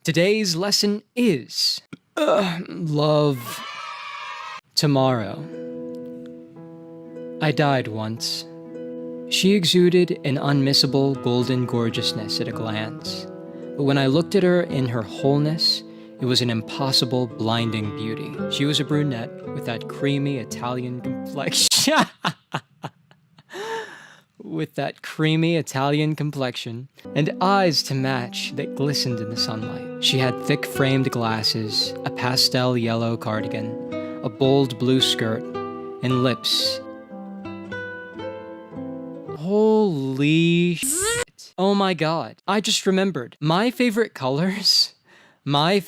Today's lesson is love tomorrow. I died once. She exuded an unmissable golden gorgeousness at a glance. But when I looked at her in her wholeness, it was an impossible, blinding beauty. She was a brunette with that creamy Italian complexion. With that creamy Italian complexion and eyes to match that glistened in the sunlight. She had thick framed glasses, a pastel yellow cardigan, a bold blue skirt, and lips. Holy shit. Oh my god. I just remembered. My favorite colors. They've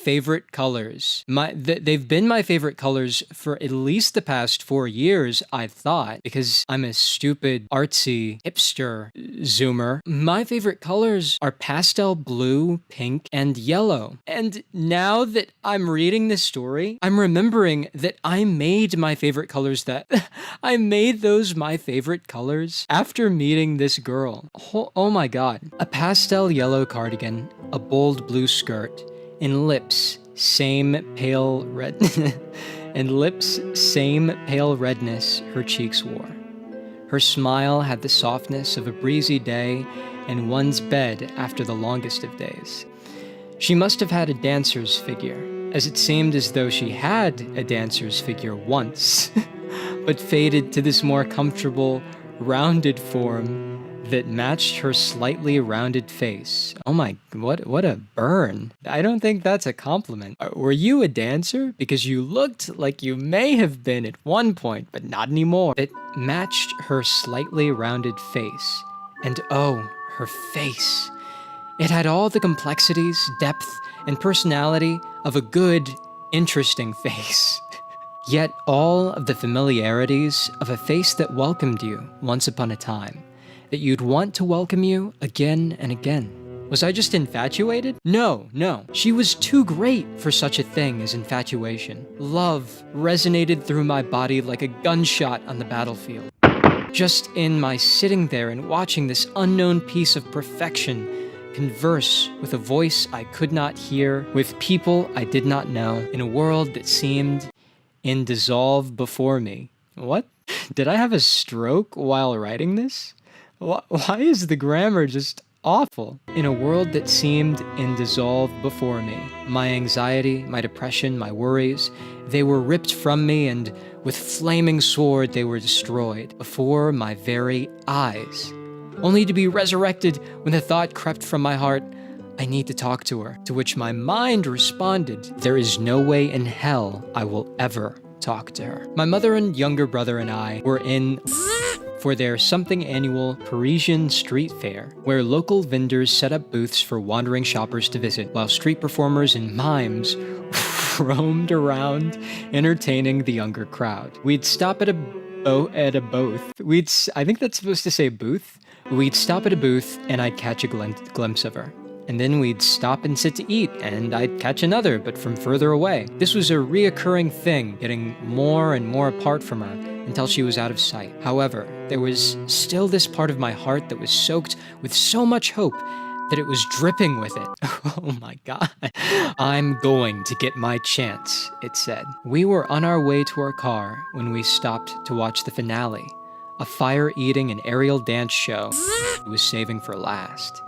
been my favorite colors for at least the past 4 years, I've thought, because I'm a stupid, artsy, hipster zoomer. My favorite colors are pastel blue, pink, and yellow. And now that I'm reading this story, I'm remembering that I made my favorite colors I made those my favorite colors after meeting this girl. Oh my god. A pastel yellow cardigan, a bold blue skirt, and lips, same pale red, same pale redness her cheeks wore. Her smile had the softness of a breezy day in one's bed after the longest of days. She must have had a dancer's figure, as it seemed as though she had a dancer's figure once, but faded to this more comfortable, rounded form that matched her slightly rounded face. Oh my, what a burn. I don't think that's a compliment. Were you a dancer? Because you looked like you may have been at one point, but not anymore. It matched her slightly rounded face. And oh, her face. It had all the complexities, depth, and personality of a good, interesting face. Yet all of the familiarities of a face that welcomed you once upon a time. That you'd want to welcome you again and again. Was I just infatuated? No. She was too great for such a thing as infatuation. Love resonated through my body like a gunshot on the battlefield. Just in my sitting there and watching this unknown piece of perfection converse with a voice I could not hear, with people I did not know, in a world that seemed in dissolve before me. What? Did I have a stroke while writing this? Why is the grammar just awful? In a world that seemed in dissolve before me, my anxiety, my depression, my worries, they were ripped from me, and with flaming sword they were destroyed before my very eyes, only to be resurrected when the thought crept from my heart, I need to talk to her, to which my mind responded, there is no way in hell I will ever talk to her. My mother and younger brother and I were in for their something annual Parisian street fair, where local vendors set up booths for wandering shoppers to visit, while street performers and mimes roamed around entertaining the younger crowd. We'd stop at a booth. I think that's supposed to say booth. We'd stop at a booth and I'd catch a glimpse of her. And then we'd stop and sit to eat, and I'd catch another, but from further away. This was a reoccurring thing, getting more and more apart from her, until she was out of sight. However, there was still this part of my heart that was soaked with so much hope that it was dripping with it. Oh my god. I'm going to get my chance, it said. We were on our way to our car when we stopped to watch the finale, a fire-eating and aerial dance show I was saving for last.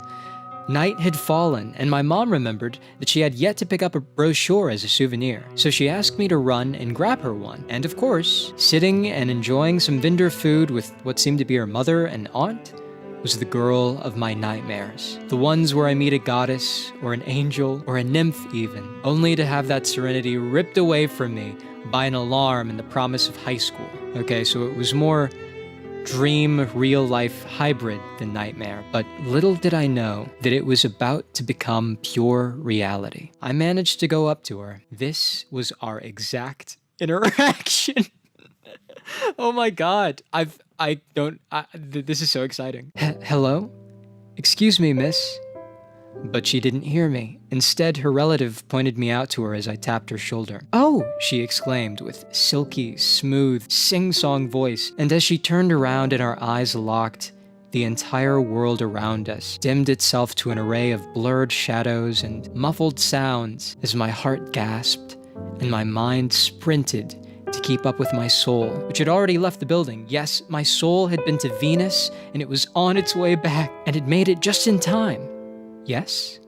Night had fallen, and my mom remembered that she had yet to pick up a brochure as a souvenir, so she asked me to run and grab her one. And of course, sitting and enjoying some vendor food with what seemed to be her mother and aunt was the girl of my nightmares. The ones where I meet a goddess, or an angel, or a nymph even, only to have that serenity ripped away from me by an alarm and the promise of high school. Okay, so it was more dream, real-life hybrid than nightmare, but little did I know that it was about to become pure reality. I managed to go up to her. This was our exact interaction. Oh my god. This is so exciting. Hello? Excuse me, miss. But she didn't hear me. Instead, her relative pointed me out to her as I tapped her shoulder. "Oh!" she exclaimed with silky, smooth, sing-song voice, and as she turned around and our eyes locked, The entire world around us dimmed itself to an array of blurred shadows and muffled sounds as my heart gasped and my mind sprinted to keep up with my soul, which had already left the building. Yes, my soul had been to Venus, and it was on its way back, and had made it just in time. Yes?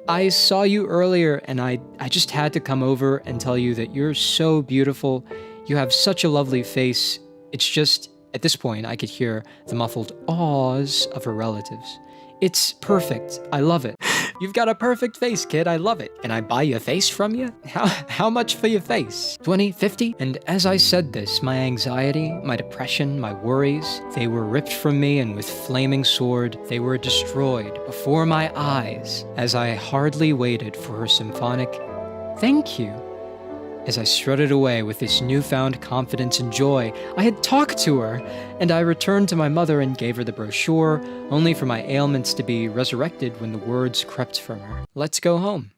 I saw you earlier, and I just had to come over and tell you that you're so beautiful. You have such a lovely face. It's just, at this point, I could hear the muffled awes of her relatives. It's perfect. I love it. You've got a perfect face, kid. I love it. Can I buy your face from you? How much for your face? 20, 50? And as I said this, my anxiety, my depression, my worries, they were ripped from me, and with flaming sword, they were destroyed before my eyes as I hardly waited for her symphonic thank you. As I strutted away with this newfound confidence and joy, I had talked to her, and I returned to my mother and gave her the brochure, only for my ailments to be resurrected when the words crept from her. Let's go home.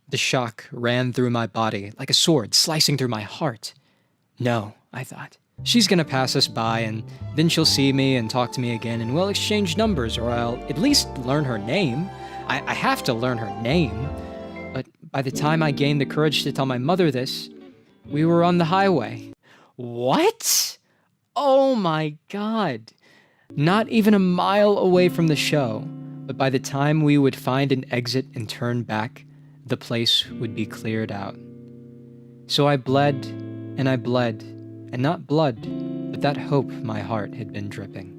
The shock ran through my body like a sword slicing through my heart. No, I thought. She's gonna pass us by, and then she'll see me and talk to me again, and we'll exchange numbers, or I'll at least learn her name. I have to learn her name. But by the time I gained the courage to tell my mother this, we were on the highway. What? Oh my God. Not even a mile away from the show, but by the time we would find an exit and turn back, the place would be cleared out. So I bled, and not blood, but that hope my heart had been dripping.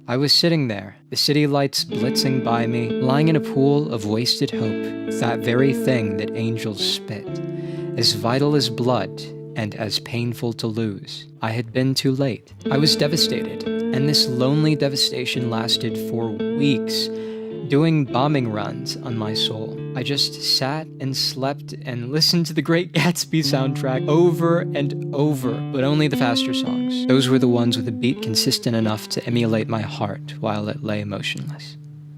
I was sitting there, the city lights blitzing by me, lying in a pool of wasted hope, that very thing that angels spit, as vital as blood and as painful to lose. I had been too late. I was devastated, and this lonely devastation lasted for weeks, doing bombing runs on my soul. I just sat and slept and listened to the Great Gatsby soundtrack over and over, but only the faster songs. Those were the ones with a beat consistent enough to emulate my heart while it lay motionless.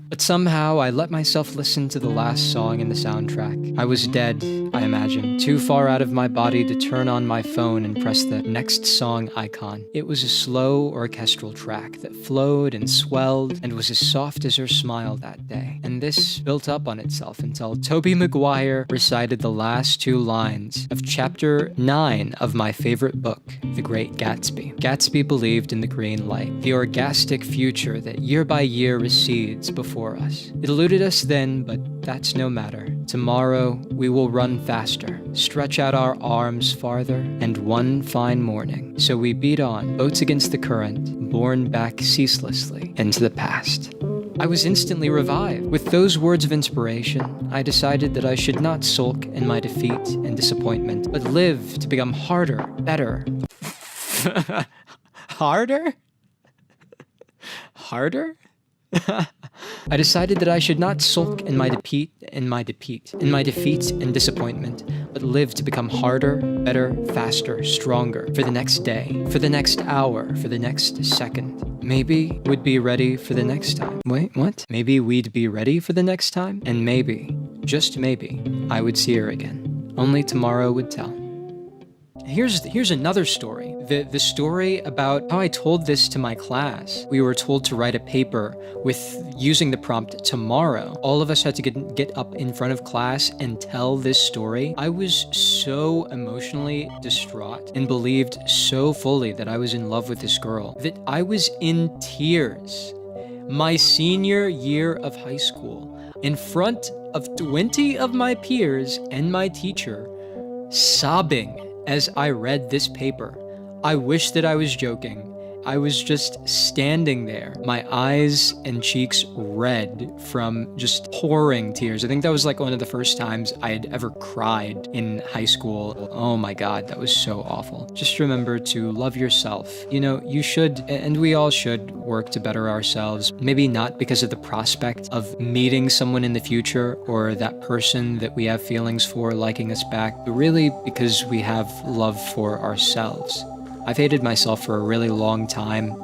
But somehow I let myself listen to the last song in the soundtrack. I was dead, I imagine, too far out of my body to turn on my phone and press the next song icon. It was a slow orchestral track that flowed and swelled and was as soft as her smile that day. And this built up on itself until Tobey Maguire recited the last two lines of chapter 9 of my favorite book, The Great Gatsby. Gatsby believed in the green light, the orgastic future that year by year recedes before us. It eluded us then, but that's no matter. Tomorrow we will run faster, stretch out our arms farther, and one fine morning. So we beat on, boats against the current, borne back ceaselessly into the past. I was instantly revived. With those words of inspiration, I decided that I should not sulk in my defeat and disappointment, but live to become harder, better. Harder? Harder? I decided that I should not sulk in my defeat and disappointment, but live to become harder, better, faster, stronger, for the next day, for the next hour, for the next second. Maybe we'd be ready for the next time. Wait, what? Maybe we'd be ready for the next time? And maybe, just maybe, I would see her again. Only tomorrow would tell. Here's another story. The story about how I told this to my class. We were told to write a paper using the prompt tomorrow. All of us had to get up in front of class and tell this story. I was so emotionally distraught and believed so fully that I was in love with this girl that I was in tears. My senior year of high school, in front of 20 of my peers and my teacher, sobbing as I read this paper. I wish that I was joking. I was just standing there, my eyes and cheeks red from just pouring tears. I think that was like one of the first times I had ever cried in high school. Oh my God, that was so awful. Just remember to love yourself. You know, you should, and we all should, work to better ourselves. Maybe not because of the prospect of meeting someone in the future or that person that we have feelings for liking us back, but really because we have love for ourselves. I've hated myself for a really long time,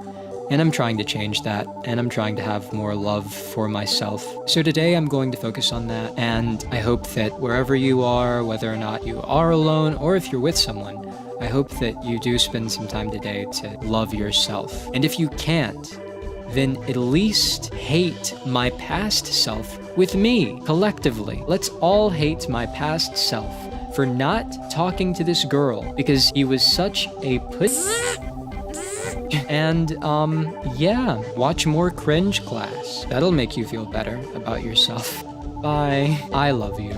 And I'm trying to change that, and I'm trying to have more love for myself. So today I'm going to focus on that, and I hope that wherever you are, whether or not you are alone or if you're with someone, I hope that you do spend some time today to love yourself. And if you can't, then at least hate my past self with me, collectively. Let's all hate my past self for not talking to this girl because he was such a And, yeah, watch more Cringe Class. That'll make you feel better about yourself. Bye. I love you.